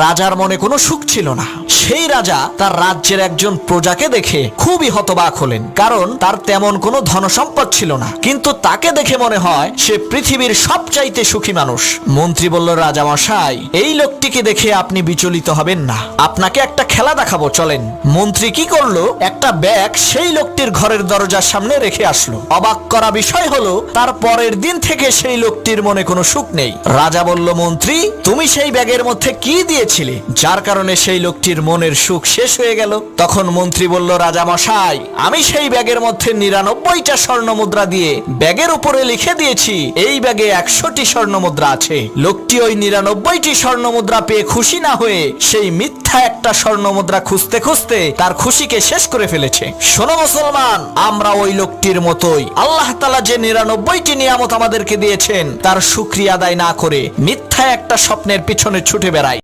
রাজার মনে কোনো সুখ ছিল না। সেই রাজা তার রাজ্যের একজন প্রজাকে দেখে খুবই হতবাক হলেন, কারণ তার তেমন কোনো ধনসম্পদ ছিল না, কিন্তু তাকে দেখে মনে হয় সে পৃথিবীর সবচাইতে সুখী মানুষ। মন্ত্রী বলল, রাজামশাই, এই লোকটিকে দেখে আপনি বিচলিত হবেন না, আপনাকে একটা খেলা দেখাবো, চলেন। মন্ত্রী কি করলো, একটা ব্যাগ সেই লোকটির ঘরের দরজার সামনে রেখে আসলো। অবাক করা বিষয় হলো, তার পরের দিন থেকে সেই লোকটির মনে কোনো সুখ নেই। রাজা বলল, মন্ত্রী, তুমি সেই ব্যাগের মধ্যে কি দিয়েছিলে যার কারণে সেই লোকটির মনের সুখ শেষ হয়ে গেল? তখন মন্ত্রী বলল, রাজামশাই, আমি সেই ব্যাগের মধ্যে 99টা স্বর্ণ মুদ্রা দিয়ে ব্যাগের উপরে লিখে দিয়েছি এই ব্যাগে 100টি স্বর্ণ মুদ্রা আছে। লোকটি ওই 99টি স্বর্ণ মুদ্রা পেয়ে খুশি না হয়ে সেই মিথ্যা একটা স্বর্ণ মুদ্রা খুঁজতে খুঁজতে তার খুশিকে শেষ করে ফেলেছে। শোনো মুসলমান, আমরা ওই লোকটির মতোই আল্লাহ তাআলা যে 99টি নিয়ামত আমাদেরকে দিয়েছেন তার শুকরিয়া আদায় না করে মিথ্যা একটা স্বপ্নের পিছনে ছুটে বেড়াই।